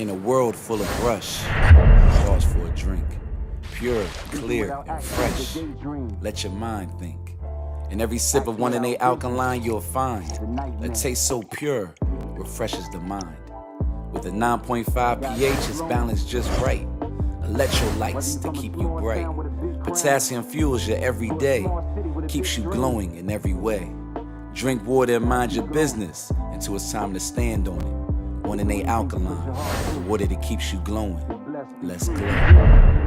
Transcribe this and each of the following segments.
In a world full of rush, pause for a drink. Pure, clear, and fresh. Let your mind think. In every sip of 1 alkaline, you'll find a taste so pure, refreshes the mind. With a 9.5 pH, it's balanced just right. Electrolytes to keep you bright. Potassium fuels your everyday, keeps you glowing in every way. Drink water and mind your business until it's time to stand on it. 1 alkaline, the water that keeps you glowing. Let's glow.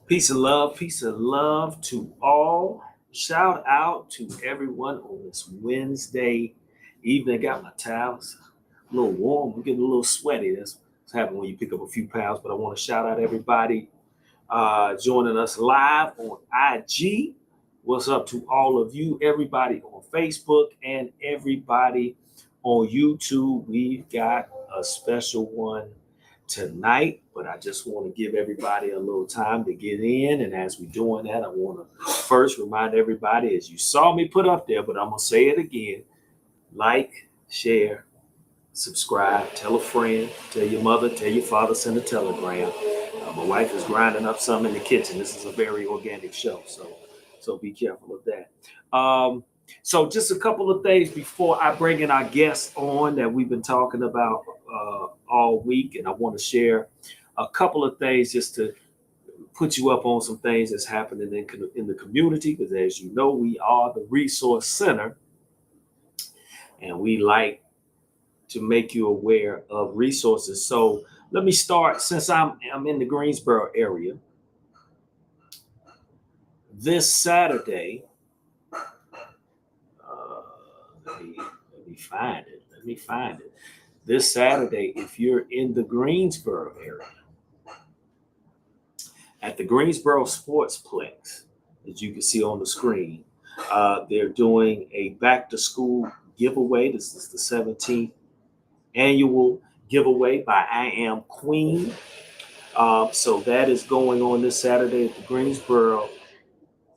Peace of love to all. Shout out to everyone on this Wednesday evening. I got my towels a little warm. I'm getting a little sweaty. That's what's happening when you pick up a few pounds. But I want to shout out everybody joining us live on IG. What's up to all of you, everybody on Facebook and everybody on YouTube. We've got a special one tonight, but I just want to give everybody a little time to get in. And as we're doing that, I want to first remind everybody, as you saw me put up there, but I'm going to say it again: like, share, subscribe, tell a friend, tell your mother, tell your father, send a telegram. My wife is grinding up some in the kitchen. This is a very organic show, so be careful of that. So just a couple of things before I bring in our guests on that we've been talking about all week, and I want to share a couple of things just to put you up on some things that's happening in the community, because as you know, we are the resource center, and we like to make you aware of resources. So let me start, since I'm in the Greensboro area. This Saturday, let me find it. This Saturday, if you're in the Greensboro area, at the Greensboro Sportsplex, as you can see on the screen, they're doing a back to school giveaway. This is the 17th annual giveaway by I Am Queen. So that is going on this Saturday at the Greensboro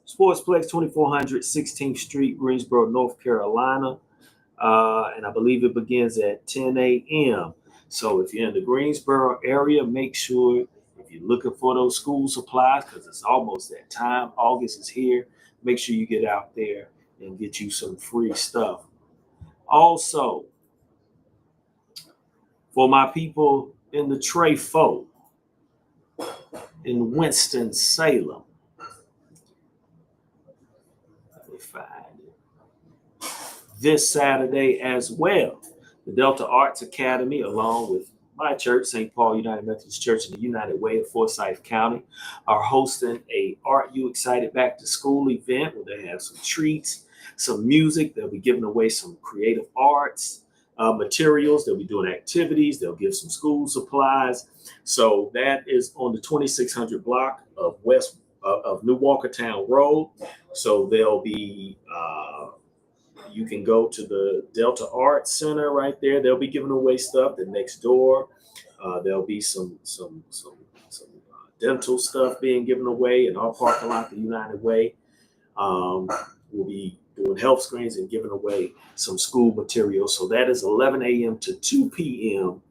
Sportsplex, 2400 16th Street, Greensboro, North Carolina. And I believe it begins at 10 a.m. So if you're in the Greensboro area, make sure, if you're looking for those school supplies, because it's almost that time, August is here, make sure you get out there and get you some free stuff. Also, for my people in the Trefo, in Winston-Salem, let me find it, this Saturday as well, the Delta Arts Academy, along with my church, St. Paul United Methodist Church in the United Way of Forsyth County, are hosting a Art You Excited Back to School event where they have some treats, some music. They'll be giving away some creative arts materials. They'll be doing activities. They'll give some school supplies. So that is on the 2600 block of of New Walkertown Road. So they'll be you can go to the Delta Arts Center right there. They'll be giving away stuff. Then next door, there'll be some dental stuff being given away in our parking lot, the United Way. We'll be doing health screens and giving away some school materials. So that is 11 a.m. to 2 p.m.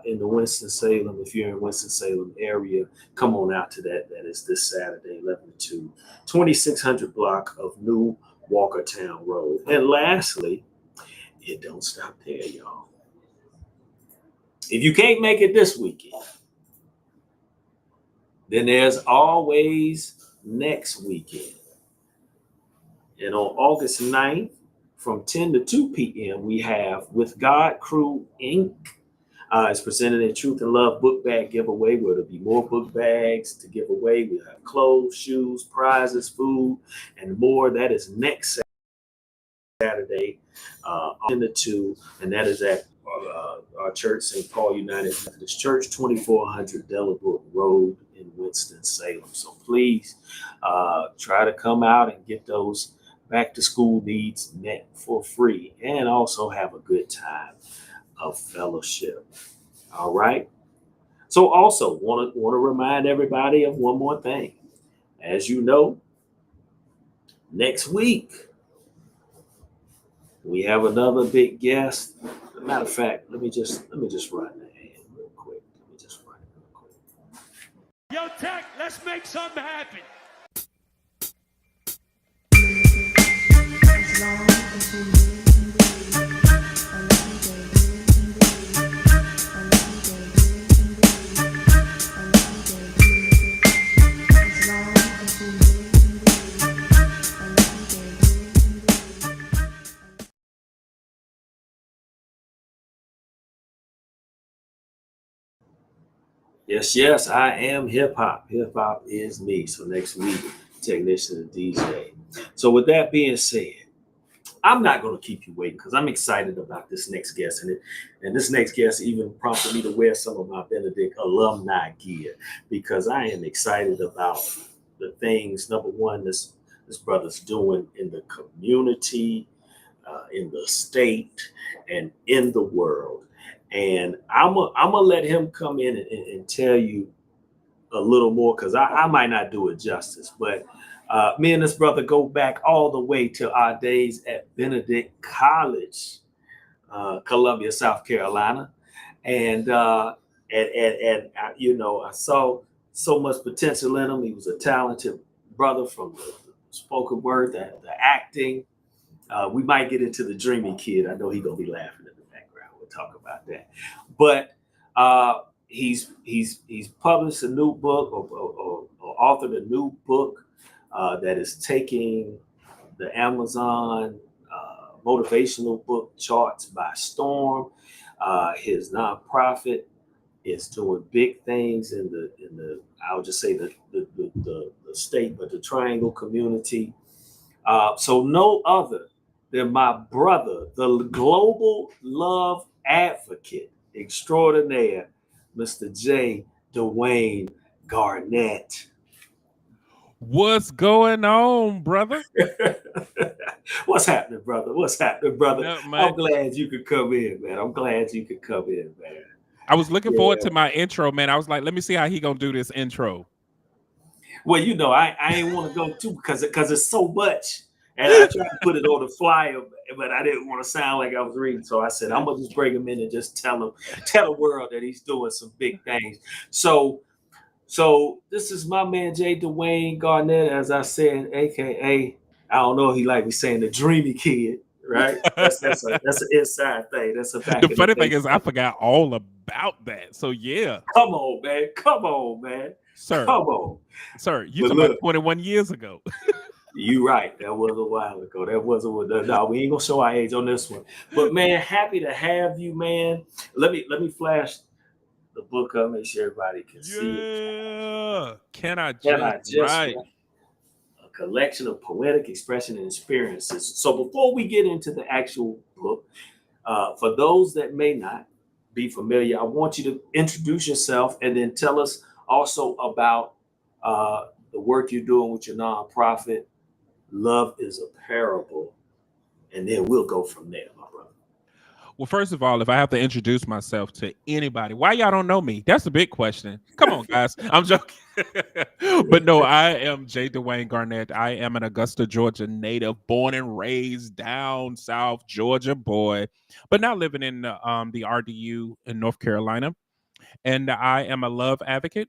In the Winston-Salem. If you're in Winston-Salem area, come on out to that. That is this Saturday, 11 to 2, 2600 block of New Walkertown Road. And lastly, it don't stop there, y'all. If you can't make it this weekend, then there's always next weekend. And on August 9th, from 10 to 2 p.m., we have With God Crew, Inc. It's presented a Truth and Love book bag giveaway, where there'll be more book bags to give away. We'll have clothes, shoes, prizes, food, and more. That is next Saturday, 10 to 2, and that is at our church, St. Paul United Methodist Church, 2400 Delabrook Road Winston-Salem. So please try to come out and get those back to school needs met for free, and also have a good time of fellowship. All right. So also want to remind everybody of one more thing. As you know, next week we have another big guest. Matter of fact, let me just write that in real quick. Let me just write it real quick. Yo, Tech, let's make something happen. Yes, I am hip hop. Hip hop is me. So next week, technician and DJ. So with that being said, I'm not going to keep you waiting because I'm excited about this next guest. And this next guest even prompted me to wear some of my Benedict alumni gear because I am excited about the things, number one, this brother's doing in the community, in the state, and in the world. And I'm gonna let him come in and tell you a little more because I might not do it justice. But me and this brother go back all the way to our days at Benedict College, Columbia, South Carolina, and you know, I saw so much potential in him. He was a talented brother from the spoken word, the acting. We might get into the dreamy kid. I know he's gonna be laughing in the background. We'll talk about that. But he's published a new book or authored a new book that is taking the Amazon motivational book charts by storm. His nonprofit is doing big things in the I would just say the state, but the Triangle community. So no other than my brother, the global love advocate extraordinaire, Mr. J. Dwayne Garnett. What's going on, brother? What's happening, brother? What's happening, brother? Yeah, I'm glad you could come in, man. I'm glad you could come in, man. I was looking forward to my intro, man. I was like, let me see how he gonna do this intro. Well, you know, I ain't want to go too because it's so much. And I tried to put it on the flyer, but I didn't want to sound like I was reading. So I said, I'm gonna just bring him in and just tell the world that he's doing some big things. So this is my man J. Dwayne Garnett, as I said, aka I don't know if he like me saying the dreamy kid, right? That's an inside thing. That's a back. The funny thing is I forgot all about that. So yeah. Come on, man. Come on, man. Sir. Come on. Sir, you talking about 21 years ago. You right. That was a while ago. That wasn't. No, we ain't gonna show our age on this one. But man, happy to have you, man. Let me flash the book up, make sure everybody can see it. Can I just write? A collection of poetic expression and experiences. So before we get into the actual book, for those that may not be familiar, I want you to introduce yourself and then tell us also about the work you're doing with your nonprofit. Love is a Parable, and then we'll go from there, my brother. Well, first of all, if I have to introduce myself to anybody, why y'all don't know me? That's a big question. Come on, guys. I'm joking. But no, I am J. Dwayne Garnett. I am an Augusta, Georgia native, born and raised down south Georgia boy, but now living in the RDU in North Carolina. And I am a love advocate,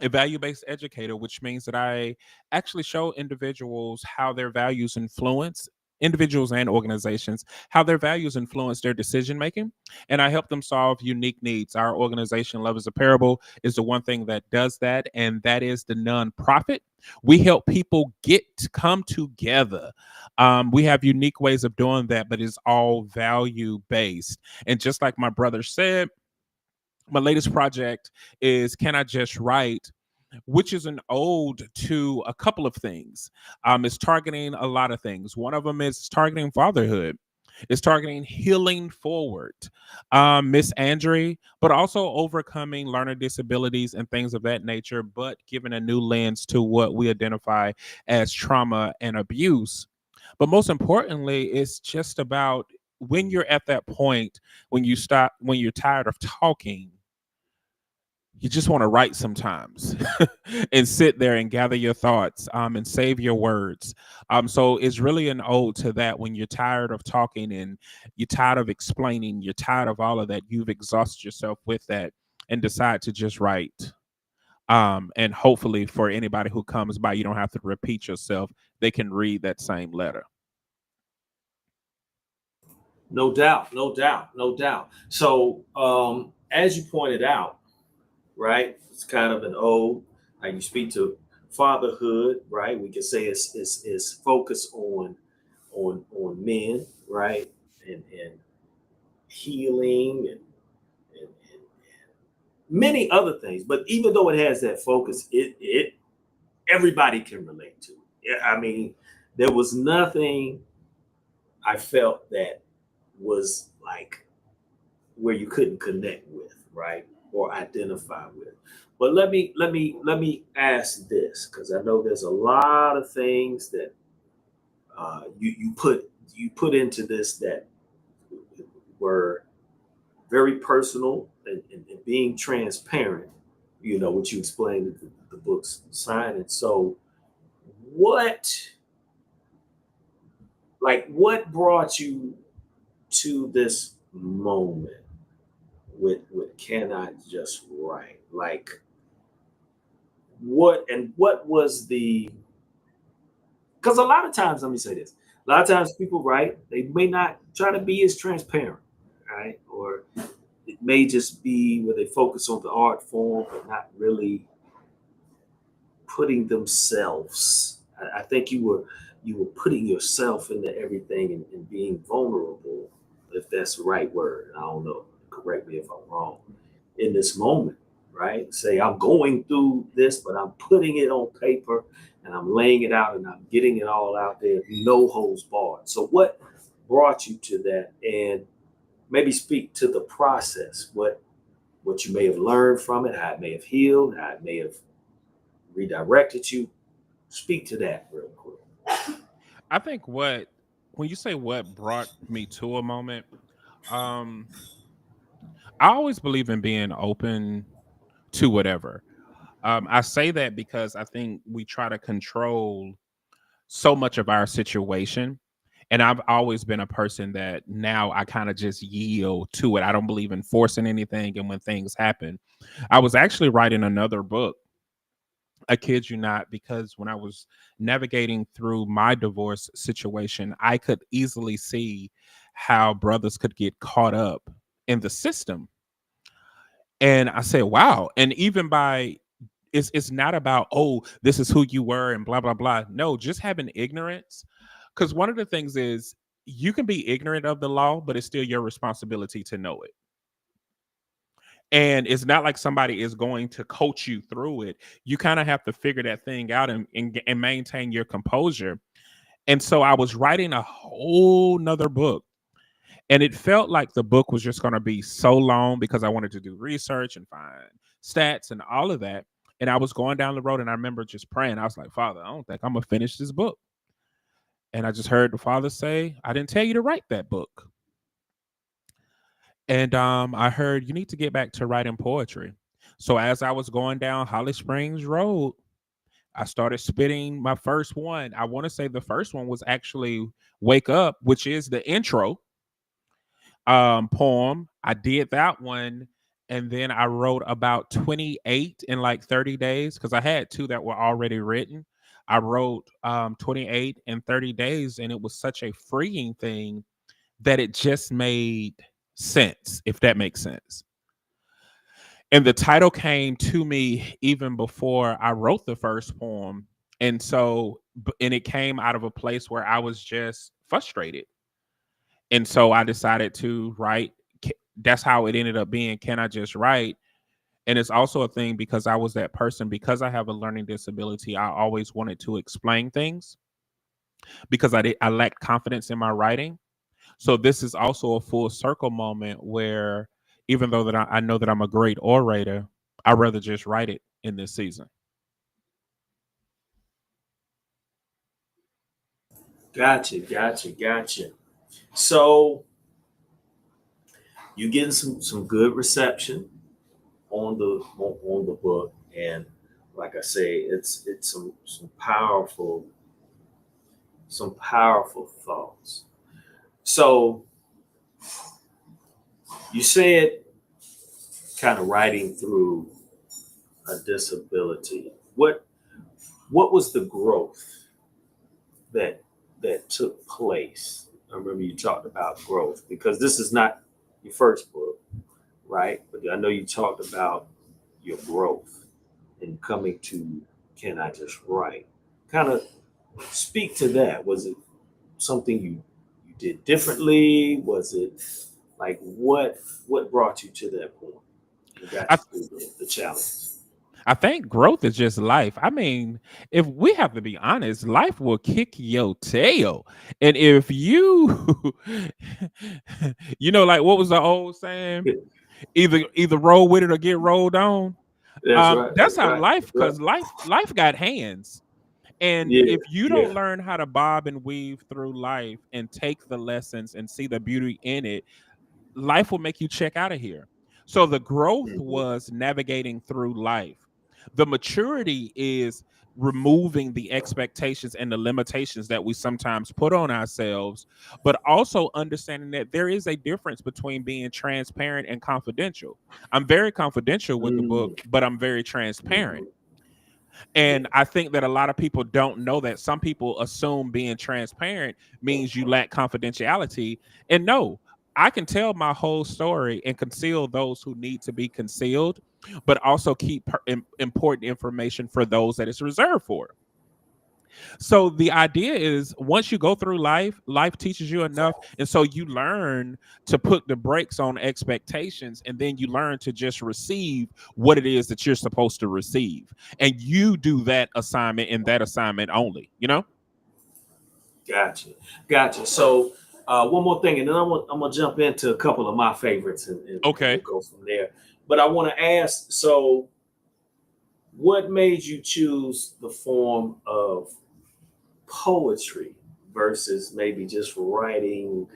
a value-based educator, which means that I actually show individuals how their values influence individuals and organizations, how their values influence their decision making, and I help them solve unique needs. Our organization, Love is a Parable, is the one thing that does that, and that is the nonprofit. We help people come together. We have unique ways of doing that, but it's all value-based. And just like my brother said, my latest project is Can I Just Write, which is an ode to a couple of things. It's targeting a lot of things. One of them is targeting fatherhood. It's targeting healing forward, Miss Andre, but also overcoming learner disabilities and things of that nature, but giving a new lens to what we identify as trauma and abuse. But most importantly, it's just about when you're at that point when you're tired of talking, you just want to write sometimes and sit there and gather your thoughts, and save your words. So it's really an ode to that when you're tired of talking and you're tired of explaining, you're tired of all of that, you've exhausted yourself with that and decide to just write. And hopefully for anybody who comes by, you don't have to repeat yourself. They can read that same letter. No doubt, no doubt, no doubt. So, as you pointed out, right, it's kind of an ode. Like you speak to fatherhood, right? We can say it's focused on men, right, and healing and many other things. But even though it has that focus, it everybody can relate to it. Yeah, I mean, there was nothing I felt that was like where you couldn't connect with, right, or identify with. But let me ask this, because I know there's a lot of things that you put into this that were very personal and being transparent. You know what you explained in the book's signing. So what what brought you to this moment with Can I Just Write? Like what was the, because a lot of times, let me say this, a lot of times people write, they may not try to be as transparent, right? Or it may just be where they focus on the art form but not really putting themselves. I think you were putting yourself into everything and being vulnerable, if that's the right word. I don't know. Correct me if I'm wrong. In this moment, right? Say I'm going through this, but I'm putting it on paper and I'm laying it out and I'm getting it all out there, no holds barred. So what brought you to that? And maybe speak to the process, what you may have learned from it, how it may have healed, how it may have redirected you. Speak to that real quick. I think when you say what brought me to a moment, um, I always believe in being open to whatever. I say that because I think we try to control so much of our situation. And I've always been a person that now I kind of just yield to it. I don't believe in forcing anything. And when things happen, I was actually writing another book. I kid you not, because when I was navigating through my divorce situation, I could easily see how brothers could get caught up in the system. And I said, wow. And even by it's not about, oh, this is who you were and blah blah blah. No, just having ignorance. Because one of the things is you can be ignorant of the law, but it's still your responsibility to know it. And it's not like somebody is going to coach you through it. You kind of have to figure that thing out and maintain your composure. And so I was writing a whole nother book. And it felt like the book was just going to be so long because I wanted to do research and find stats and all of that. And I was going down the road and I remember just praying. I was like, Father, I don't think I'm going to finish this book. And I just heard the Father say, I didn't tell you to write that book. And I heard you need to get back to writing poetry. So as I was going down Holly Springs Road, I started spitting my first one. I want to say the first one was actually Wake Up, which is the intro poem. I did that one. And then I wrote about 28 in like 30 days because I had two that were already written. I wrote 28 in 30 days, and it was such a freeing thing that it just made sense, if that makes sense. And the title came to me even before I wrote the first poem. And so, and it came out of a place where I was just frustrated. And so I decided to write. That's how it ended up being. Can I Just Write? And it's also a thing because I was that person, because I have a learning disability. I always wanted to explain things because I lacked confidence in my writing. So this is also a full circle moment where even though that I know that I'm a great orator, I'd rather just write it in this season. Gotcha. So you're getting some good reception on the book, and like I say, it's some powerful thoughts. So you said kind of writing through a disability. What was the growth that took place? I remember you talked about growth because this is not your first book, right? But I know you talked about your growth and coming to Can I Just Write? Kind of speak to that. Was it something you did differently? Was it like what brought you to that point? You got I through the challenge. I think growth is just life. I mean, if we have to be honest, life will kick your tail. And if you you know, like what was the old saying? Either roll with it or get rolled on. That's right. That's That's how right. life, That's right. because life got hands. And Yeah. if you don't Yeah. learn how to bob and weave through life and take the lessons and see the beauty in it, life will make you check out of here. So the growth Mhm. was navigating through life. The maturity is removing the expectations and the limitations that we sometimes put on ourselves, but also understanding that there is a difference between being transparent and confidential. I'm very confidential with the book, Mm. but I'm very transparent. Mhm. Yeah. And I think that a lot of people don't know that. Some people assume being transparent means you lack confidentiality. And no, I can tell my whole story and conceal those who need to be concealed, but also keep important information for those that it's reserved for. So the idea is once you go through life, life teaches you enough. And so you learn to put the brakes on expectations, and then you learn to just receive what it is that you're supposed to receive. And you do that assignment and that assignment only, you know? Gotcha. So one more thing, and then I'm gonna jump into a couple of my favorites, and we'll Okay. go from there. But I want to ask, so what made you choose the form of poetry versus maybe just writing,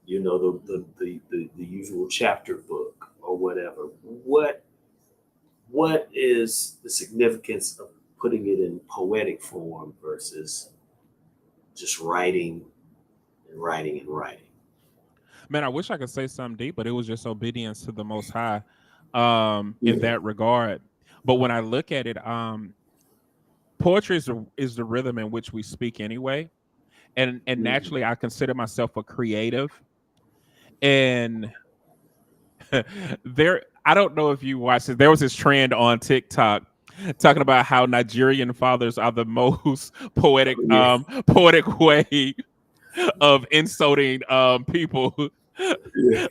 the usual chapter book or whatever? What is the significance of putting it in poetic form versus just writing? Man, I wish I could say something deep, but it was just obedience to the most high in Yeah. that regard. But when I look at it, poetry is the rhythm in which we speak anyway. And Mhm. naturally I consider myself a creative. And there, I don't know if you watched it. There was this trend on TikTok talking about how Nigerian fathers are the most poetic, Yeah. poetic way of insulting people.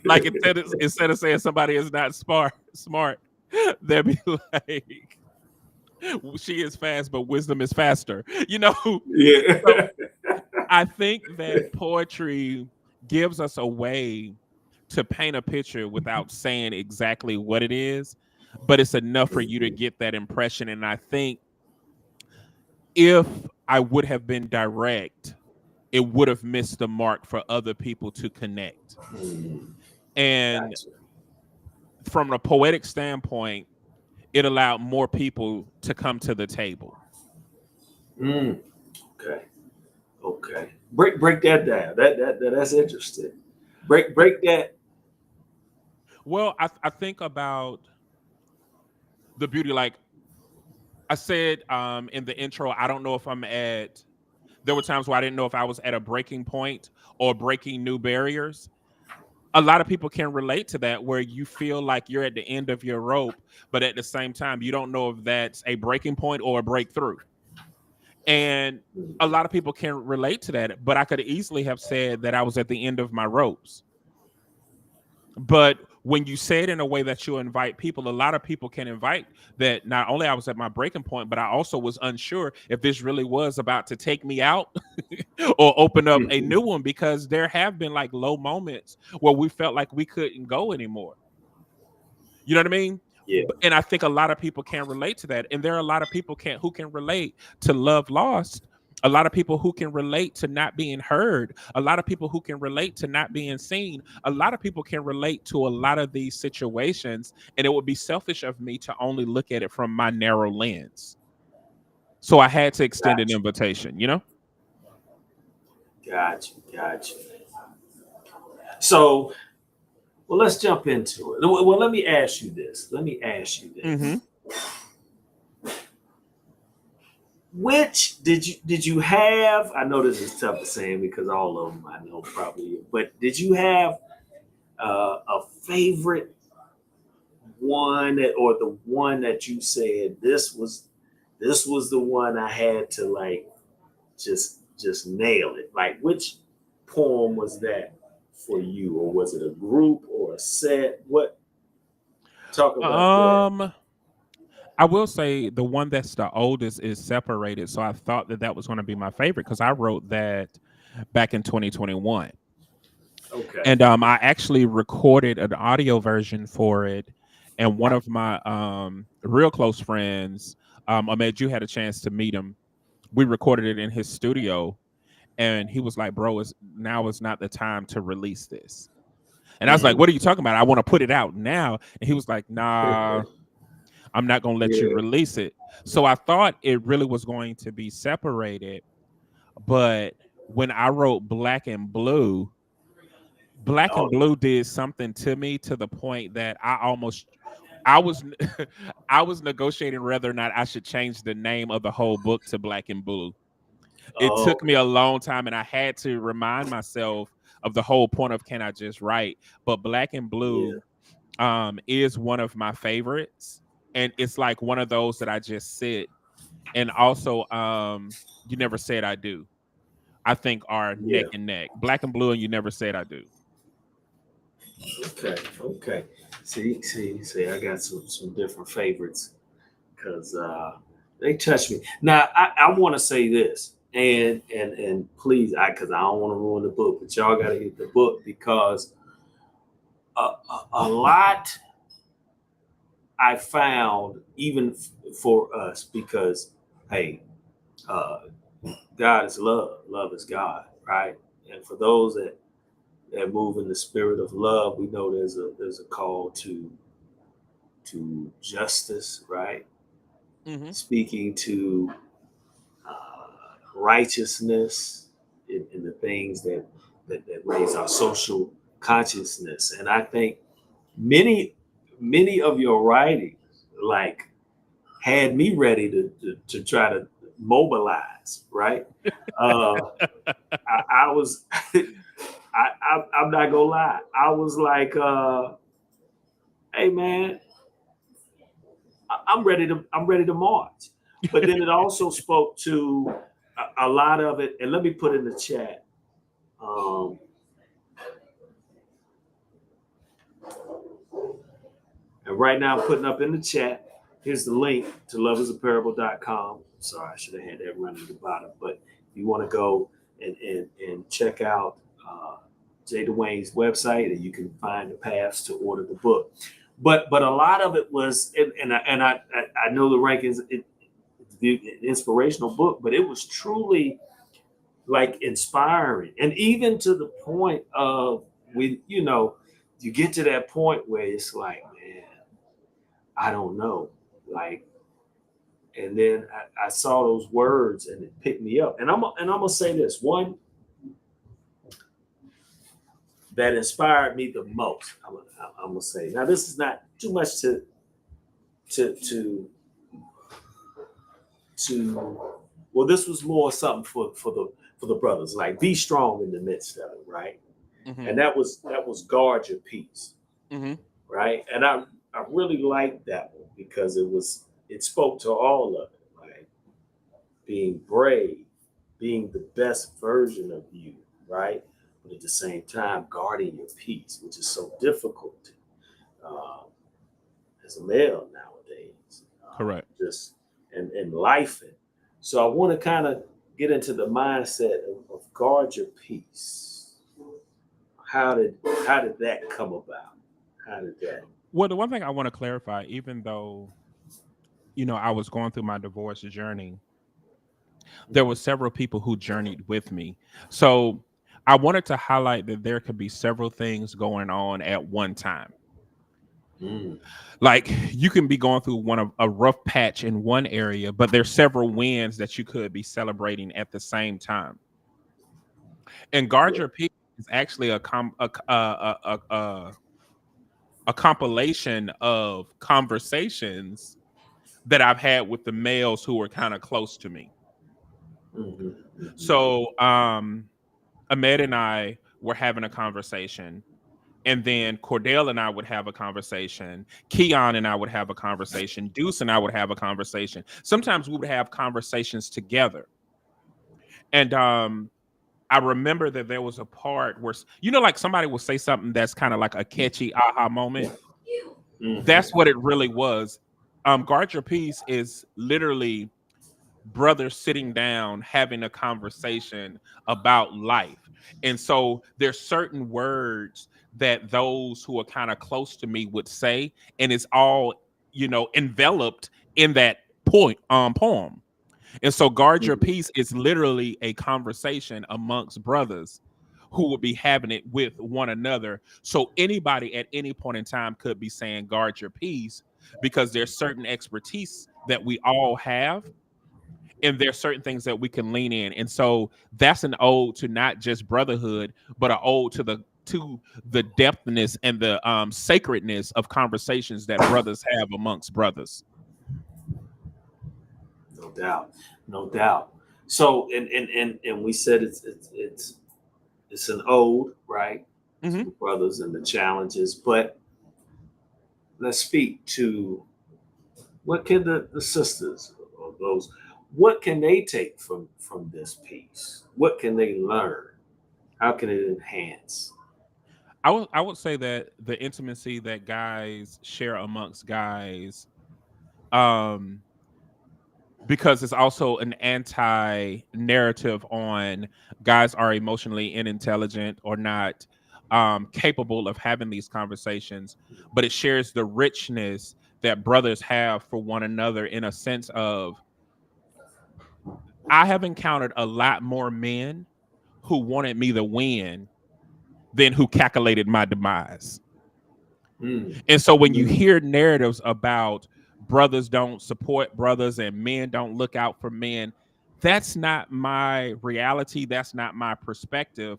Like Yeah. instead of saying somebody is not smart, they'll be like, "She is fast, but wisdom is faster." You know. So Yeah. I think that poetry gives us a way to paint a picture without saying exactly what it is, but it's enough for you to get that impression. And I think if I would have been direct, it would have missed the mark for other people to connect. Mm, And gotcha. from a poetic standpoint, it allowed more people to come to the table. Mm, okay. Okay. Break that down. That's interesting. Break that. Well, I think about the beauty, like I said in the intro, I don't know if I'm at, there were times where I didn't know if I was at a breaking point or breaking new barriers. A lot of people can relate to that where you feel like you're at the end of your rope, but at the same time, you don't know if that's a breaking point or a breakthrough. And a lot of people can relate to that, but I could easily have said that I was at the end of my ropes. But when you say it in a way that you invite people, a lot of people can invite that. Not only I was at my breaking point, but I also was unsure if this really was about to take me out or open up a new one, because there have been like low moments where we felt like we couldn't go anymore. You know what I mean? Yeah. And I think a lot of people can relate to that. And there are a lot of people who can relate to love lost. A lot of people who can relate to not being heard. A lot of people who can relate to not being seen. A lot of people can relate to a lot of these situations. And it would be selfish of me to only look at it from my narrow lens. So I had to extend an invitation, you know? Gotcha. So, well, let's jump into it. Well, let me ask you this. Mm-hmm. Which did you have? I know this is tough to say because all of them I know probably, but did you have a favorite one, or the one that you said this was the one I had to like just nail it? Like, which poem was that for you, or was it a group or a set? What? Talk about that. I will say the one that's the oldest is Separated. So I thought that was going to be my favorite because I wrote that back in 2021. Okay. And I actually recorded an audio version for it. And one of my real close friends, Ahmed, you had a chance to meet him. We recorded it in his studio. And he was like, bro, now is not the time to release this. And I was like, what are you talking about? I want to put it out now. And he was like, nah, I'm not going to let you release it. So I thought it really was going to be Separated. But when I wrote Black and Blue did something to me to the point that I was I was negotiating whether or not I should change the name of the whole book to Black and Blue. It took me a long time, and I had to remind myself of the whole point of Can I Just Write? But Black and Blue is one of my favorites. And it's like one of those that I just sit. And also, You Never Said I Do, I think are neck and neck. Black and Blue and You Never Said I Do. Okay. See, I got some different favorites because they touch me. Now, I want to say this, and please, because I don't want to ruin the book, but y'all got to get the book because a lot I found, even for us, because hey, God is love, love is God, right? And for those that move in the spirit of love, we know there's a call to justice, right? Mm-hmm. Speaking to righteousness in the things that raise our social consciousness. And I think many of your writings like had me ready to try to mobilize, right? I was I'm not gonna lie. I was like, hey man, I'm ready to march. But then it also spoke to a lot of it, and let me put in the chat. And right now I'm putting up in the chat. Here's the link to loveisaparable.com. Sorry, I should have had that running at the bottom. But if you want to go and check out Jay Dwayne's website, and you can find the paths to order the book. But a lot of it was, and I know the rankings, it's the inspirational book, but it was truly like inspiring, and even to the point of you get to that point where it's like, man, I don't know, like, and then I saw those words and it picked me up, and I'm gonna say this one that inspired me the most. I'm gonna say, now this is not too much to well, this was more something for the brothers, like be strong in the midst of it, right? Mm-hmm. And that was guard your peace, mm-hmm. right? And I really liked that one because it spoke to all of it, right? Being brave, being the best version of you, right? But at the same time, guarding your peace, which is so difficult uh, as a male nowadays. Correct. Just and life. So I want to kind of get into the mindset of guard your peace. How did that come about? How did that? Well, the one thing I want to clarify, even though I was going through my divorce journey, there were several people who journeyed with me. So I wanted to highlight that there could be several things going on at one time. Mm. Like you can be going through a rough patch in one area, but there's several wins that you could be celebrating at the same time. And guard your peace is actually a compilation of conversations that I've had with the males who were kind of close to me. Mm-hmm. Mm-hmm. So Ahmed and I were having a conversation, and then Cordell and I would have a conversation. Keon and I would have a conversation. Deuce and I would have a conversation. Sometimes we would have conversations together. And I remember that there was a part where, like somebody will say something that's kind of like a catchy aha moment. Mm-hmm. That's what it really was. Guard Your Peace is literally brothers sitting down having a conversation about life. And so there's certain words that those who are kind of close to me would say, and it's all enveloped in that poem. And so Guard Your Peace is literally a conversation amongst brothers who would be having it with one another. So anybody at any point in time could be saying guard your peace, because there's certain expertise that we all have, and there's certain things that we can lean in. And so that's an ode to not just brotherhood, but an ode to the depthness and the sacredness of conversations that brothers have amongst brothers. No doubt, no doubt. So and we said it's an ode, right? Mm-hmm. To brothers and the challenges, but let's speak to what can the sisters or those, what can they take from this piece? What can they learn? How can it enhance? I would say that the intimacy that guys share amongst guys, because it's also an anti-narrative on guys are emotionally unintelligent or not capable of having these conversations, but it shares the richness that brothers have for one another, in a sense of, I have encountered a lot more men who wanted me to win than who calculated my demise. And so when you hear narratives about brothers don't support brothers and men don't look out for men, that's not my reality. That's not my perspective.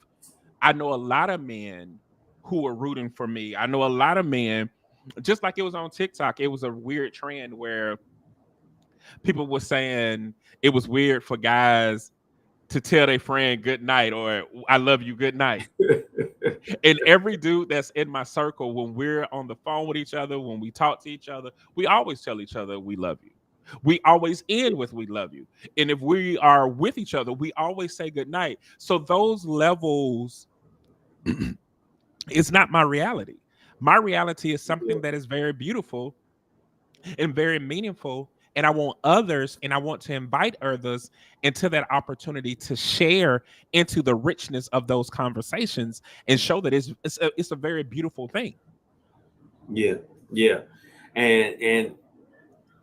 I know a lot of men who are rooting for me. I know a lot of men, just like it was on TikTok, it was a weird trend where people were saying it was weird for guys to tell their friend good night or I love you, good night. And every dude that's in my circle, when we're on the phone with each other, when we talk to each other, we always tell each other we love you. We always end with we love you. And if we are with each other, we always say good night. So those levels is not my reality. My reality is something that is very beautiful and very meaningful. And I want others, and I want to invite others into that opportunity to share into the richness of those conversations and show that it's a very beautiful thing. Yeah, and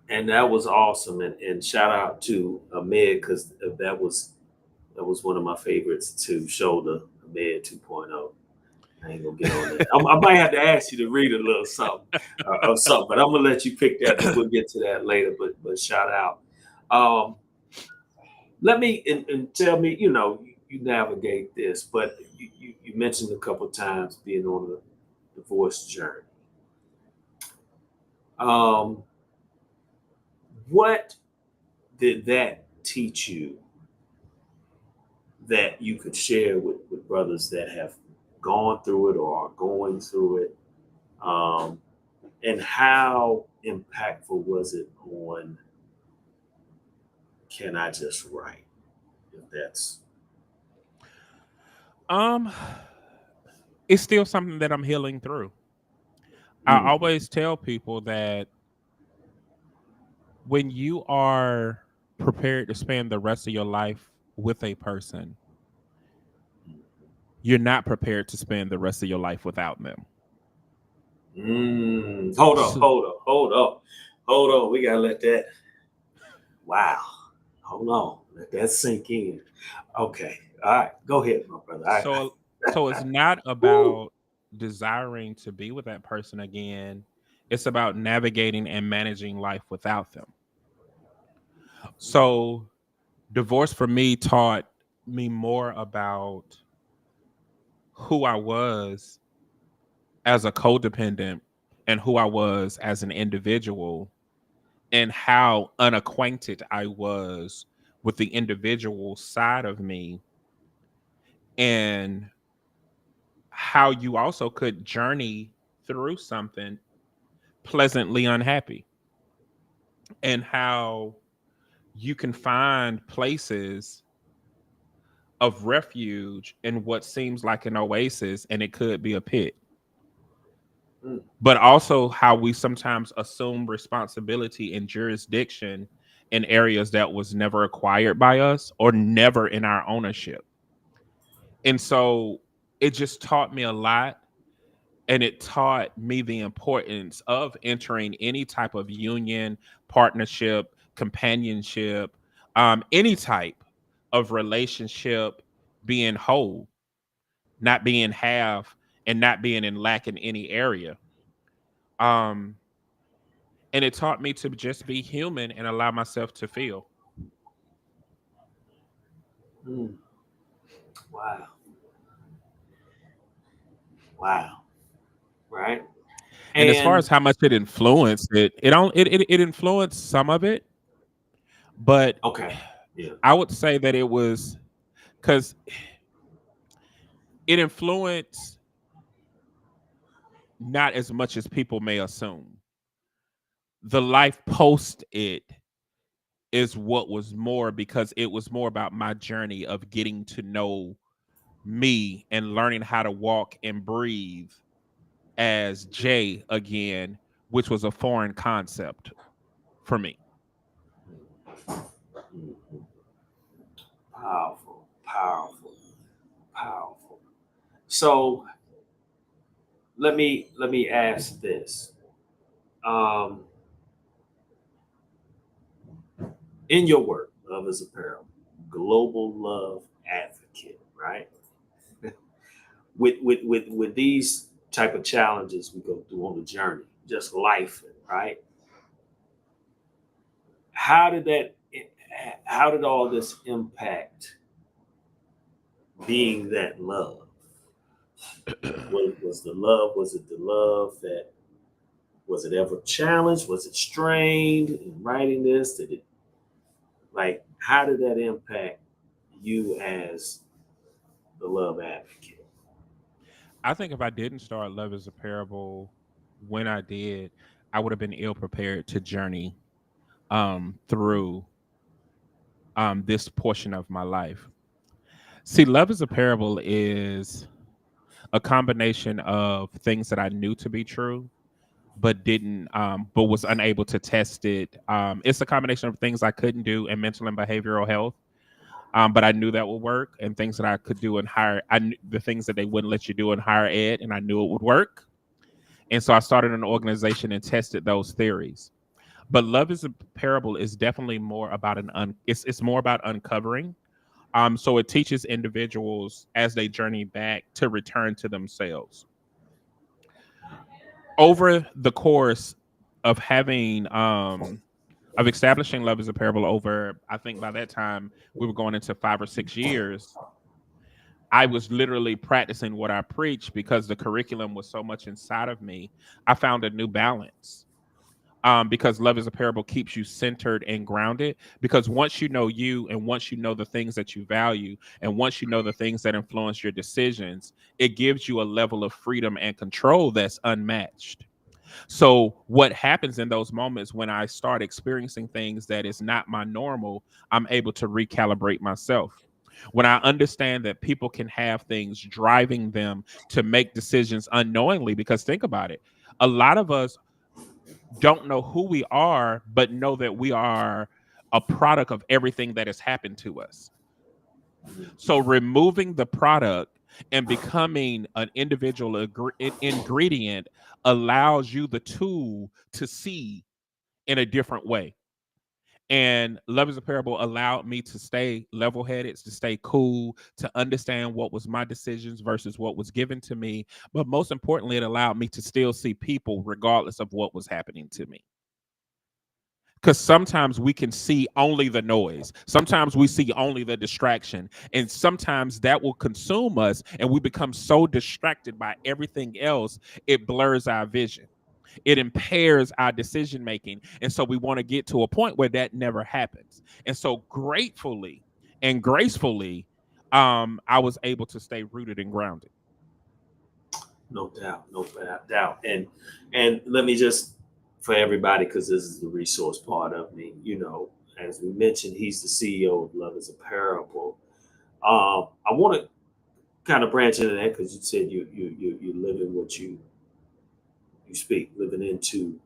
that was awesome, and shout out to Ahmed, because that was one of my favorites to show the Ahmed 2.0. I ain't gonna get on that. I might have to ask you to read a little something or something, but I'm gonna let you pick that. We'll get to that later. But shout out. Let me and tell me. You navigate this, but you mentioned a couple times being on the divorce journey. What did that teach you that you could share with brothers that have gone through it or are going through it, and how impactful was it on can I just write, if that's It's still something that I'm healing through. I always tell people that when you are prepared to spend the rest of your life with a person, you're not prepared to spend the rest of your life without them. Hold on. We gotta let that. Wow. Hold on. Let that sink in. Okay. All right. Go ahead, my brother. So it's not about desiring to be with that person again. It's about navigating and managing life without them. So divorce for me taught me more about who I was as a codependent and who I was as an individual, and how unacquainted I was with the individual side of me, and how you also could journey through something pleasantly unhappy, and how you can find places of refuge in what seems like an oasis and it could be a pit. But also how we sometimes assume responsibility and jurisdiction in areas that was never acquired by us or never in our ownership. And so it just taught me a lot. And it taught me the importance of entering any type of union, partnership, companionship, any type of relationship, being whole, not being half, and not being in lack in any area. Um, and it taught me to just be human and allow myself to feel. Wow. Wow. Right. And as far as how much it influenced it influenced some of it, but okay. Yeah. I would say that it was because it influenced not as much as people may assume. The life post it is what was more, because it was more about my journey of getting to know me and learning how to walk and breathe as Jay again, which was a foreign concept for me. Powerful, powerful, powerful. So let me ask this. In your work, Love is Apparel, global love advocate, right? with these type of challenges we go through on the journey, just life, right? How did all this impact being that love? Was it the love that, was it ever challenged? Was it strained in writing this? Did it, like, how did that impact you as the love advocate? I think if I didn't start Love is a Parable when I did, I would have been ill prepared to journey through this portion of my life. See, Love is a Parable is a combination of things that I knew to be true, but didn't, but was unable to test it. It's a combination of things I couldn't do in mental and behavioral health, but I knew that would work, and things that I could do in higher, the things that they wouldn't let you do in higher ed, and I knew it would work. And so I started an organization and tested those theories. But Love is a Parable is definitely more about it's more about uncovering. So it teaches individuals as they journey back to return to themselves. Over the course of having of establishing Love is a Parable, over, I think by that time we were going into 5 or 6 years, I was literally practicing what I preach because the curriculum was so much inside of me. I found a new balance. Because Love is a Parable keeps you centered and grounded. Because once you know you, and once you know the things that you value, and once you know the things that influence your decisions, it gives you a level of freedom and control that's unmatched. So what happens in those moments when I start experiencing things that is not my normal, I'm able to recalibrate myself. When I understand that people can have things driving them to make decisions unknowingly, because think about it. A lot of us don't know who we are, but know that we are a product of everything that has happened to us. So removing the product and becoming an individual ingredient allows you the tool to see in a different way. And Love is a Parable allowed me to stay level headed, to stay cool, to understand what was my decisions versus what was given to me. But most importantly, it allowed me to still see people regardless of what was happening to me. Because sometimes we can see only the noise. Sometimes we see only the distraction. And sometimes that will consume us and we become so distracted by everything else, it blurs our vision. It impairs our decision making. And so we want to get to a point where that never happens. And so gratefully and gracefully, I was able to stay rooted and grounded. No doubt, no doubt. And let me just, for everybody, because this is the resource part of me, as we mentioned, he's the CEO of Love is a Parable. I want to kind of branch into that because you said you live in what you speak, living into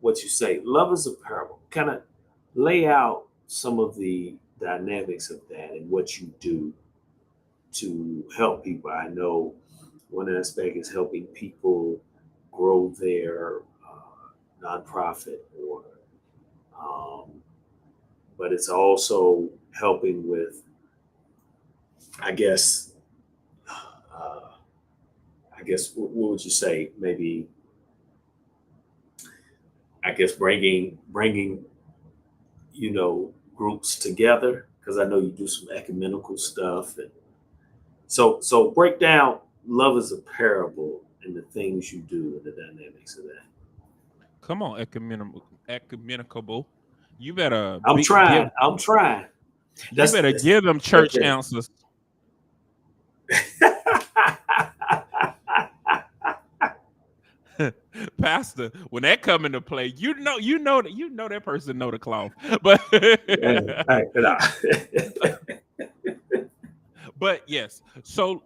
what you say. Love is a Parable. Kind of lay out some of the dynamics of that and what you do to help people. I know one aspect is helping people grow their nonprofit, but it's also helping with, I guess, what would you say? Maybe, I guess, bringing groups together, because I know you do some ecumenical stuff, and so break down Love is a Parable and the things you do and the dynamics of that. Come on, ecumenicable. You better I'm trying. You better give them church answers. Pastor, when that come into play, you know that person know the cloth. But but yes. So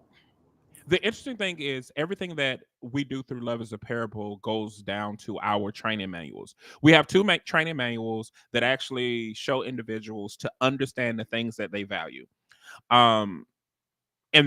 the interesting thing is everything that we do through Love is a Parable goes down to our training manuals. We have two training manuals that actually show individuals to understand the things that they value. And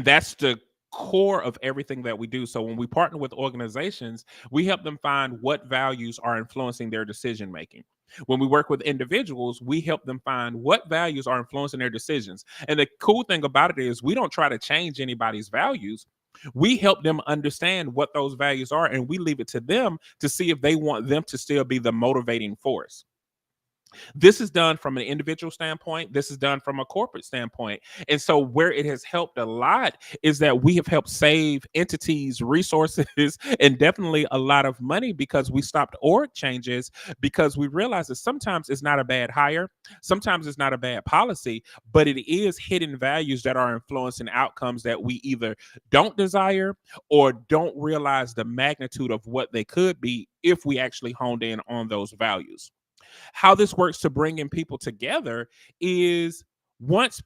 that's the core of everything that we do. So when we partner with organizations, we help them find what values are influencing their decision making. When we work with individuals, we help them find what values are influencing their decisions. And the cool thing about it is we don't try to change anybody's values. We help them understand what those values are, and we leave it to them to see if they want them to still be the motivating force. This is done from an individual standpoint. This is done from a corporate standpoint. And so where it has helped a lot is that we have helped save entities resources and definitely a lot of money, because we stopped org changes, because we realized that sometimes it's not a bad hire. Sometimes it's not a bad policy, but it is hidden values that are influencing outcomes that we either don't desire or don't realize the magnitude of what they could be if we actually honed in on those values. How this works to bring in people together is once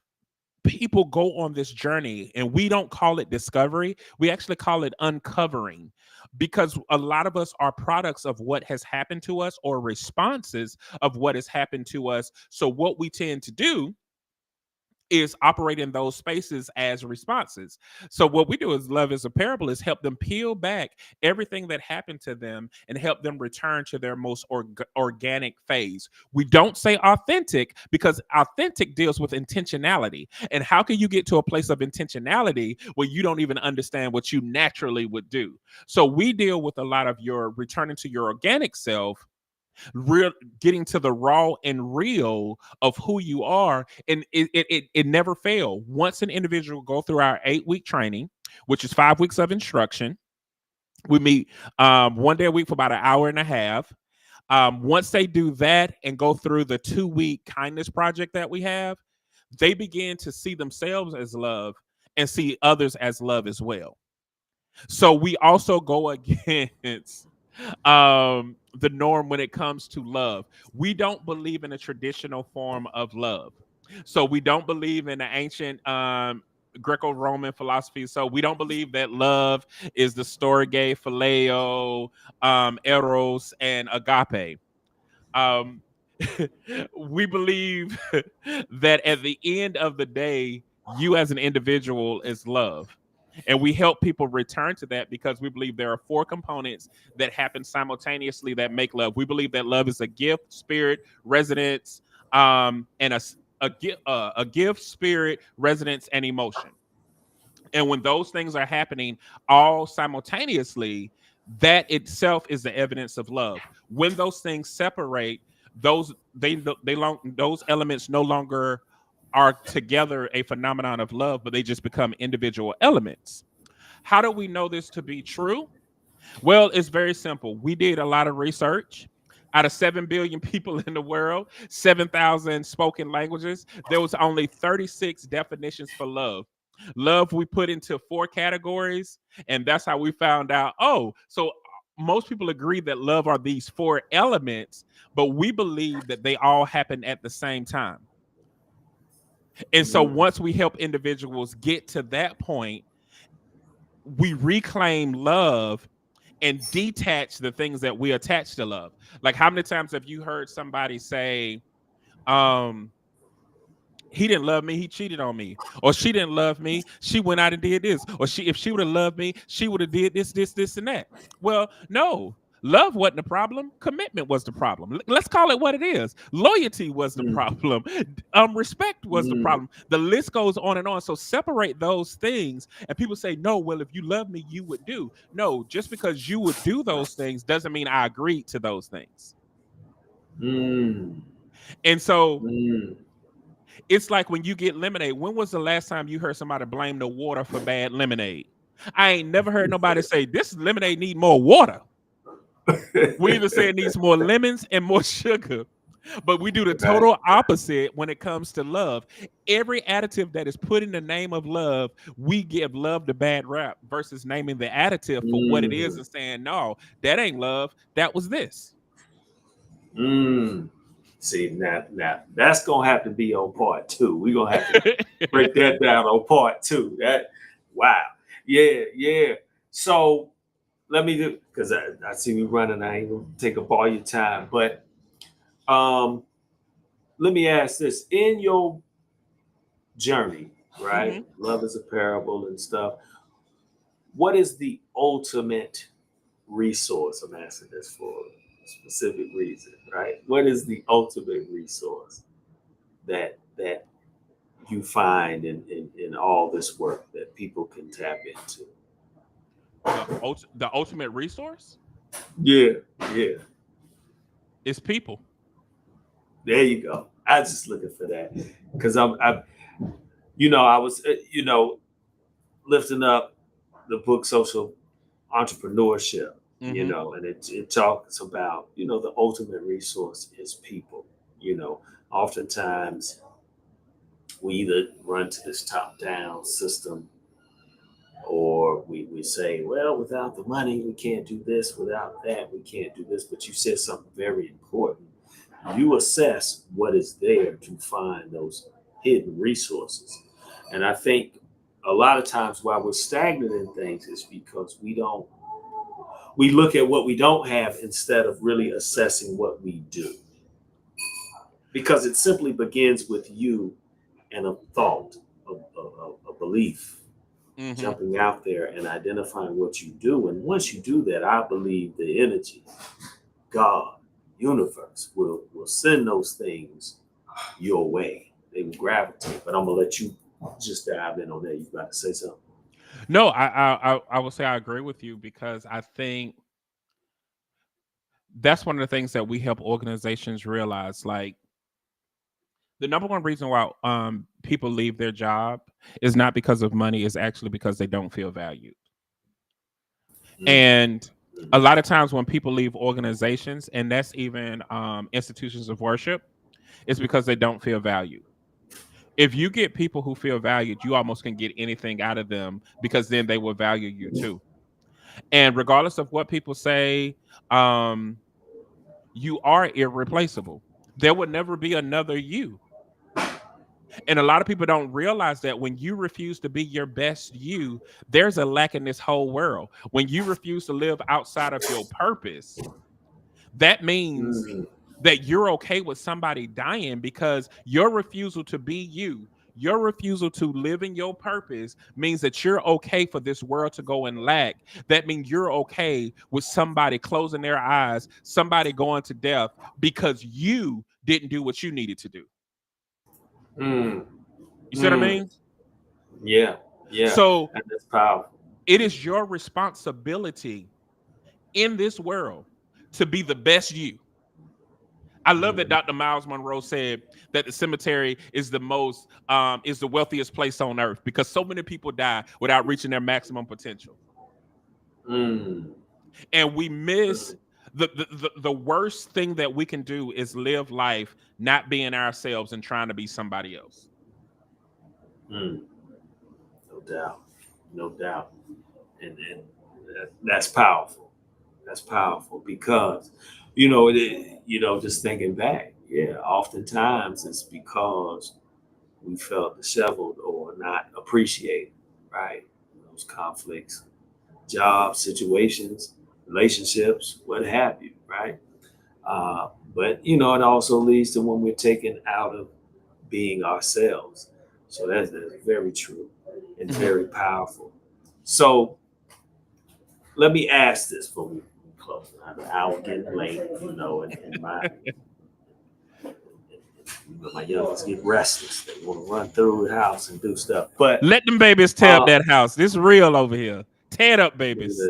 people go on this journey, and we don't call it discovery, we actually call it uncovering, because a lot of us are products of what has happened to us or responses of what has happened to us. So what we tend to do is operate in those spaces as responses. So what we do is Love is a Parable is help them peel back everything that happened to them and help them return to their most organic phase. We don't say authentic, because authentic deals with intentionality. And how can you get to a place of intentionality where you don't even understand what you naturally would do? So we deal with a lot of your returning to your organic self, real, getting to the raw and real of who you are. And it never fail. Once an individual go through our 8-week training, which is 5 weeks of instruction, we meet one day a week for about an hour and a half. Once they do that and go through the 2-week kindness project that we have, they begin to see themselves as love and see others as love as well. So we also go against the norm when it comes to love. We don't believe in a traditional form of love. So we don't believe in the ancient Greco-Roman philosophy. So we don't believe that love is the storge, phileo, eros, and agape. Um, we believe that at the end of the day, you as an individual is love. And we help people return to that because we believe there are four components that happen simultaneously that make love. We believe that love is a gift, spirit, residence, and a gift, spirit, residence, and emotion. And when those things are happening all simultaneously, that itself is the evidence of love. When those things separate, those elements no longer are together a phenomenon of love, but they just become individual elements. How do we know this to be true? Well, it's very simple. We did a lot of research. Out of 7 billion people in the world, 7,000 spoken languages, there was only 36 definitions for love. Love we put into 4 categories, and that's how we found out. Oh, so most people agree that love are these 4 elements, but we believe that they all happen at the same time. And so once we help individuals get to that point, we reclaim love and detach the things that we attach to love. Like, how many times have you heard somebody say, he didn't love me, he cheated on me, or she didn't love me, she went out and did this, or if she would have loved me, she would have did this, and that. Well, no, love wasn't the problem. Commitment was the problem. Let's call it what it is. Loyalty was the problem. Respect was the problem. The list goes on and on. So separate those things. And people say, no, well, if you love me, you would do. No, just because you would do those things doesn't mean I agreed to those things. And so it's like when you get lemonade. When was the last time you heard somebody blame the water for bad lemonade? I ain't never heard nobody say this lemonade need more water. We either say it needs more lemons and more sugar, but we do the total opposite when it comes to love. Every additive that is put in the name of love, we give love the bad rap versus naming the additive for what it is and saying, no, that ain't love. That was this. See, now that's gonna have to be on part 2. We're gonna have to break that down on part 2. Wow. Yeah. So let me do, because I see you running. I ain't gonna take up all your time, but let me ask this: in your journey, right? Love is a parable and stuff. What is the ultimate resource? I'm asking this for a specific reason, right? What is the ultimate resource that you find in all this work that people can tap into? The ultimate resource? Yeah. It's people. There you go. I was just looking for that because I was lifting up the book Social Entrepreneurship, and it talks about, the ultimate resource is people. Oftentimes we either run to this top-down system, or we say, well, without the money, we can't do this. Without that, we can't do this. But you said something very important. You assess what is there to find those hidden resources. And I think a lot of times why we're stagnant in things is because we look at what we don't have instead of really assessing what we do. Because it simply begins with you and a thought, a belief. Jumping out there and identifying what you do. And once you do that, I believe the energy, God, universe will send those things your way. They will gravitate. But I'm gonna let you just dive in on that. You got to say something. No, I will say I agree with you, because I think that's one of the things that we help organizations realize. Like, the number one reason why people leave their job is not because of money, it's actually because they don't feel valued. And a lot of times when people leave organizations, and that's even institutions of worship, it's because they don't feel valued. If you get people who feel valued, you almost can get anything out of them, because then they will value you too. And regardless of what people say, you are irreplaceable. There would never be another you. And a lot of people don't realize that when you refuse to be your best you, there's a lack in this whole world. When you refuse to live outside of your purpose, that means Mm, that you're okay with somebody dying because your refusal to be you, your refusal to live in your purpose means that you're okay for this world to go in lack. That means you're okay with somebody closing their eyes, somebody going to death because you didn't do what you needed to do. mm, You see what I mm. mean? Yeah, yeah. So And that's powerful. it is your responsibility in this world to be the best you. I love that Mm, Dr. Miles Monroe said that the cemetery is the wealthiest place on earth because so many people die without reaching their maximum potential. mm, And we miss mm, the worst thing that we can do is live life not being ourselves and trying to be somebody else. mm. No doubt. No doubt. And that's powerful. That's powerful because, just thinking back, yeah, oftentimes it's because we felt disheveled or not appreciated, right? Those conflicts, jobs, situations, relationships, what have you, right? But it also leads to when we're taken out of being ourselves. So that's very true and Mhm. very powerful. So let me ask this before we close. The hour getting late, and my youngest get restless. They want to run through the house and do stuff. But Let them babies tear up uh, that house. This real over here. Tear it up, babies.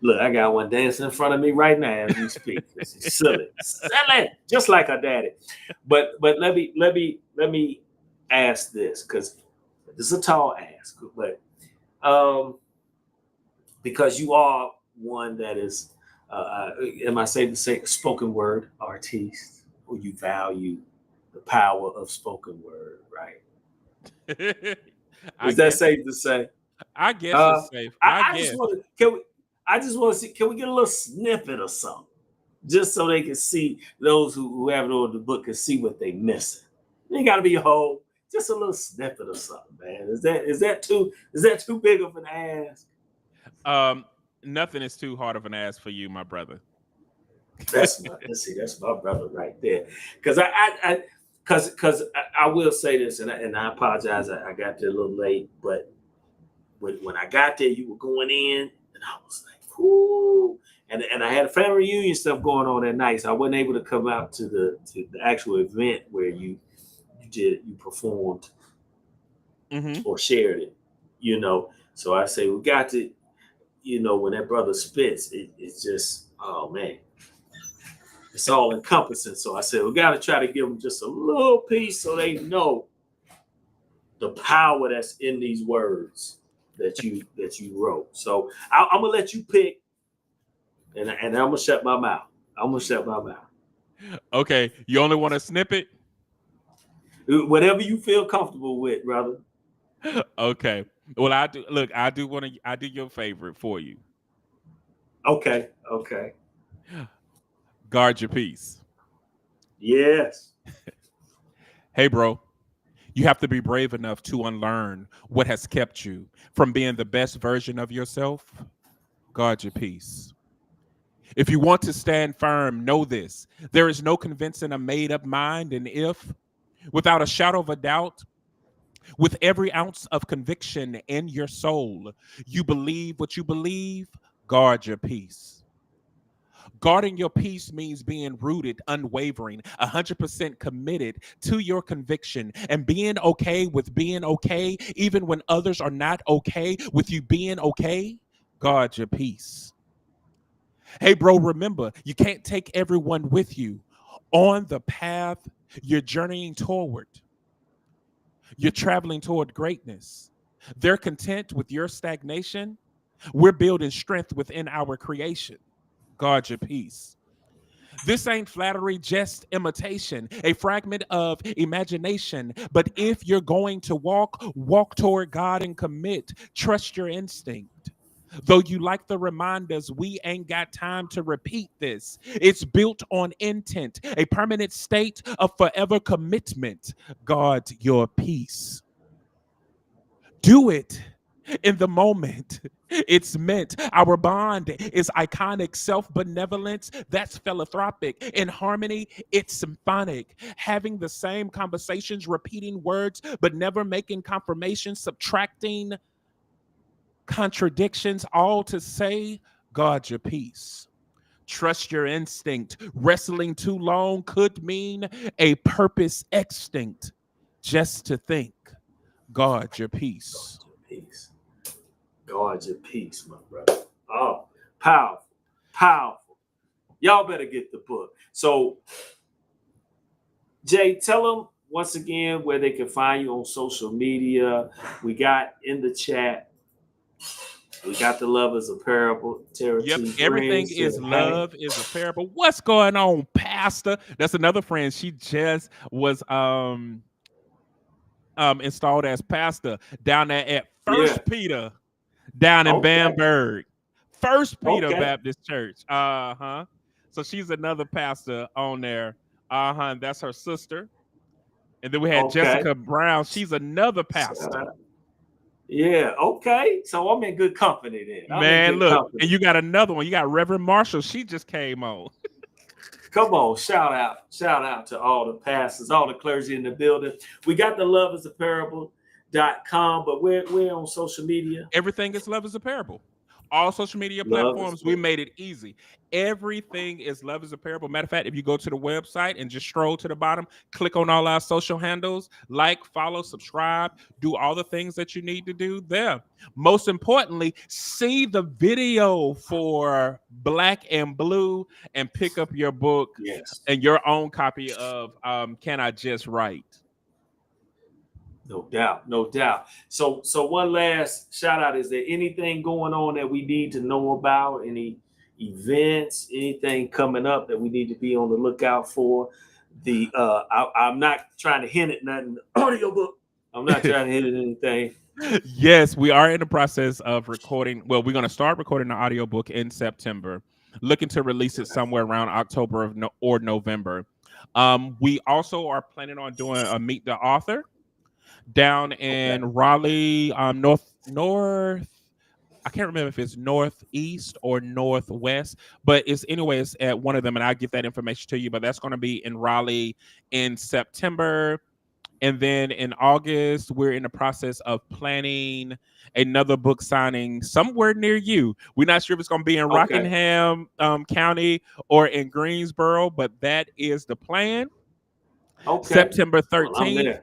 look, I got one dancing in front of me right now as we speak. This is silly, just like her daddy. But let me ask this because this is a tall ask, but um, because you are one that is, am I safe to say, a spoken word artiste, or you value the power of spoken word, right? I Is that guess safe to say? I guess Uh, it's safe. I I just guess. want to can we? I just want to see. Can we get a little snippet or something, just so they can see those who haven't ordered the book can see what they missing. It ain't got to be a whole. Just a little snippet or something, man. Is that too big of an ask? Um, Nothing is too hard of an ask for you, my brother. That's my brother right there. Because I will say this, and I apologize. I got there a little late, but when I got there, you were going in, and I was like, "Ooh!" And I had a family reunion stuff going on that night, so I wasn't able to come out to the actual event where you performed Hmm. or shared it. So I say we got to, when that brother spits, it's just, oh man, it's all encompassing. So I said we got to try to give them just a little piece so they know the power that's in these words that you wrote. So I'm gonna let you pick, and I'm gonna shut my mouth. I'm gonna shut my mouth. Okay, you only want a snippet? Whatever you feel comfortable with, brother. Okay. Well, I do. Look, I do want to. I do your favorite for you. Okay. Okay. Guard your peace. Yes. Hey, bro. You have to be brave enough to unlearn what has kept you from being the best version of yourself. Guard your peace. If you want to stand firm, know this. There is no convincing a made up mind. And if, without a shadow of a doubt, with every ounce of conviction in your soul, you believe what you believe, guard your peace. Guarding your peace means being rooted, unwavering, 100% committed to your conviction and being okay with being okay, even when others are not okay with you being okay. Guard your peace. Hey, bro, remember, you can't take everyone with you on the path you're journeying toward. You're traveling toward greatness. They're content with your stagnation. We're building strength within our creation. Guard your peace. This ain't flattery, just imitation, a fragment of imagination. But if you're going to walk, walk toward God and commit. Trust your instinct. Though you like the reminders, we ain't got time to repeat this. It's built on intent, a permanent state of forever commitment. Guard your peace. Do it in the moment. It's meant. Our bond is iconic, self-benevolence. That's philanthropic. In harmony, it's symphonic. Having the same conversations, repeating words, but never making confirmations, subtracting contradictions, all to say, guard your peace. Trust your instinct. Wrestling too long could mean a purpose extinct. Just to think, guard your peace. Peace. Guard your peace, my brother. Oh, powerful, powerful. Y'all better get the book. So, Jay, tell them once again where they can find you on social media. We got in the chat. We got the Love is a Parable. Yep, everything is love is a parable. What's going on, Pastor? That's another friend. She just was installed as pastor down there at First Peter down in Bamberg. First Peter Baptist Church. So she's another pastor on there. And that's her sister. And then we had Jessica Brown. She's another pastor. Yeah, okay. So I'm in good company then. Man, look, and you got another one. You got Reverend Marshall. She just came on. Come on, shout out to all the pastors, all the clergy in the building. We got the loveisAparable.com, but we're on social media. Everything is Love is a Parable. All social media platforms, we made it easy. Everything is Love is a Parable. Matter of fact, if you go to the website and just scroll to the bottom, click on all our social handles, like, follow, subscribe, do all the things that you need to do there. Most importantly, see the video for Black and Blue and pick up your book and your own copy of Can I Just Write? No doubt, no doubt. So one last shout out. Is there anything going on that we need to know about? Any events, anything coming up that we need to be on the lookout for? I'm not trying to hint at nothing. Audiobook. I'm not trying to hint at anything. Yes, we are in the process of recording. Well, we're going to start recording the audiobook in September. Looking to release it somewhere around October or November. We also are planning on doing a Meet the Author down in Raleigh, north. I can't remember if it's northeast or northwest, but it's anyways at one of them, and I'll get that information to you. But that's going to be in Raleigh in September. And then in August, we're in the process of planning another book signing somewhere near you. We're not sure if it's going to be in Rockingham County or in Greensboro, but that is the plan. September 13th.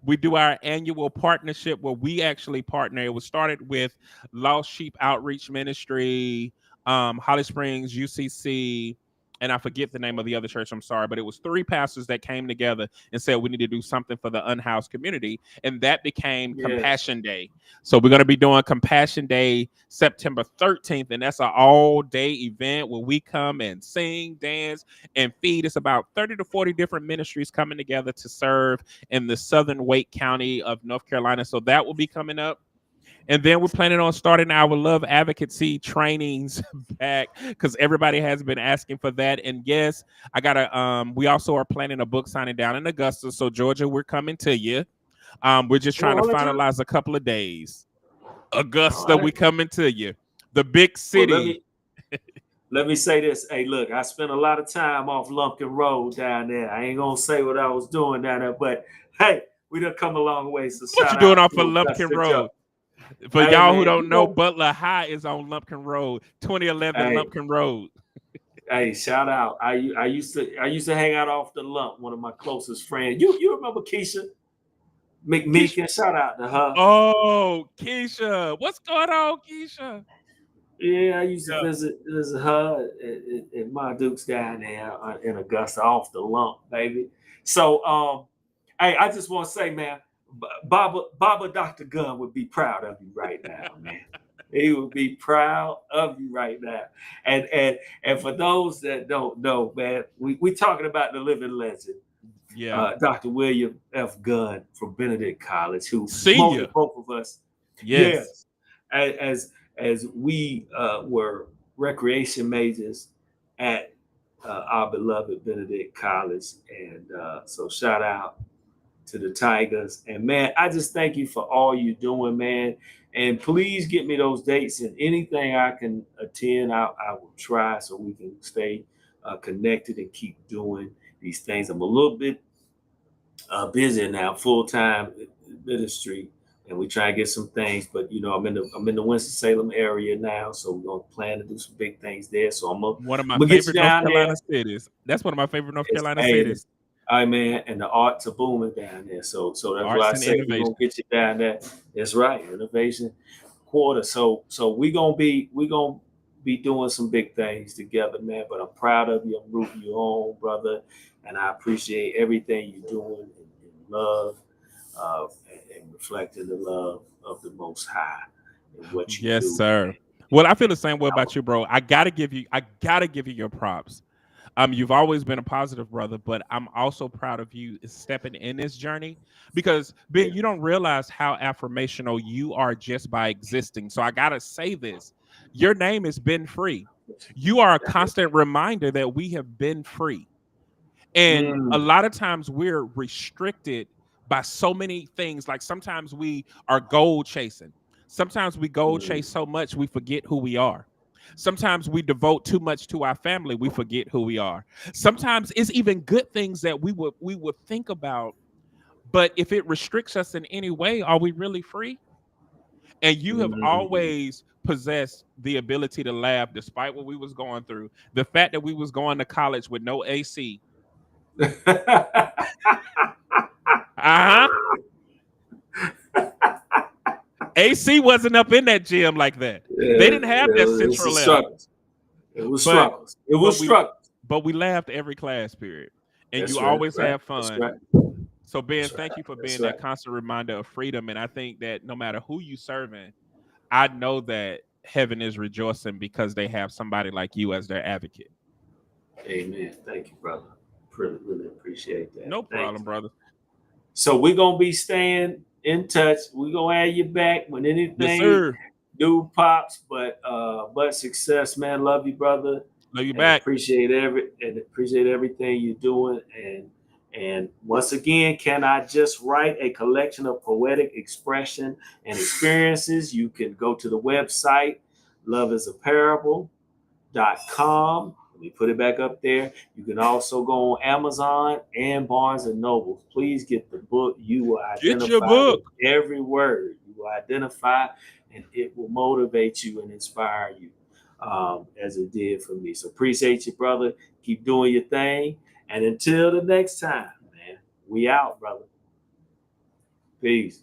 We do our annual partnership where we actually partner. It was started with Lost Sheep Outreach Ministry, Holly Springs, UCC, and I forget the name of the other church. I'm sorry, but it was 3 pastors that came together and said we need to do something for the unhoused community, and that became Compassion Day. So we're going to be doing Compassion Day September 13th, and that's an all-day event where we come and sing, dance, and feed. It's about 30 to 40 different ministries coming together to serve in the southern Wake County of North Carolina. So that will be coming up. And then we're planning on starting our love advocacy trainings back because everybody has been asking for that. And yes, I gotta. We also are planning a book signing down in Augusta. So Georgia, we're coming to you. We're just trying to finalize a couple of days. Augusta, we coming to you. The big city. Well, let me say this. Hey, look, I spent a lot of time off Lumpkin Road down there. I ain't gonna say what I was doing down there, but hey, we done come a long way. So what you doing off of Lumpkin Road? For y'all who don't know, Butler High is on Lumpkin Road, 2011 Lumpkin Road. Hey, shout out! I used to hang out off the Lump. One of my closest friends. You remember Keisha McMeekin? Shout out to her. Oh, Keisha, what's going on, Keisha? Yeah, I used to visit her at my Duke's down there in Augusta, off the Lump, baby. So, hey, I just want to say, man. Baba Dr. Gunn would be proud of you right now, man. He would be proud of you right now. And for those that don't know, man, we talking about the living legend, Dr. William F. Gunn from Benedict College, who molded both of us, as as we were recreation majors at our beloved Benedict College. And so shout out to the Tigers. And man, I just thank you for all you're doing, man. And please get me those dates, and anything I can attend, I will try so we can stay connected and keep doing these things. I'm a little bit busy now, full-time ministry, and we try to get some things. But you know, I'm in the Winston-Salem area now, so we're gonna plan to do some big things there. So One of my I'm gonna get you favorite North down Carolina there. cities. That's one of my favorite North It's Carolina hey, cities. all right, man, and the arts are booming down there. So that's why Arts I and say we're innovation. gonna get you down there. That's right, innovation quarter. So we gonna be doing some big things together, man. But I'm proud of you. I'm rooting you on, brother, and I appreciate everything you're doing in love, and reflecting the love of the Most High and what you Yes, do. sir. Well, I feel the same way about you, bro. I gotta give you your props. You've always been a positive brother, but I'm also proud of you stepping in this journey because Ben, Yeah. you don't realize how affirmational you are just by existing. So I gotta say this: your name has been free. You are a constant reminder that we have been free. And a Mm, lot of times we're restricted by so many things. Like sometimes we are goal chasing. Sometimes we goal mm, chase so much we forget who we are. Sometimes we devote too much to our family, we forget who we are. Sometimes it's even good things that we would think about, but if it restricts us in any way, are we really free? And you have mm. always possessed the ability to laugh despite what we was going through. The fact that we was going to college with no AC. Uh-huh. AC wasn't up in that gym like that. They Yeah, didn't have that it was a central air. struggle. It was But struggles. It but was we struggles. but we laughed every class period. And That's you right, always right. have That's fun. right. So Ben, That's right. thank you for That's being right. that constant reminder of freedom. And I think that no matter who you serving, I know that heaven is rejoicing because they have somebody like you as their advocate. Amen. Thank you, brother. Really appreciate that. No Thank problem, you. brother. So we're gonna be staying in touch. We're gonna add you back when Yes, anything sir. new pops. But success, man. Love you, brother, Love you and back. appreciate everything you're doing. And once again, can I just write a collection of poetic expression and experiences? You can go to the website loveisaparables.com. Let me put it back up there. You can also go on Amazon and Barnes and Noble. Please get the book. You will Get your identify with book. every word. You will identify, and it will motivate you and inspire you, as it did for me. So appreciate you, brother. Keep doing your thing. And until the next time, man, we out, brother. Peace.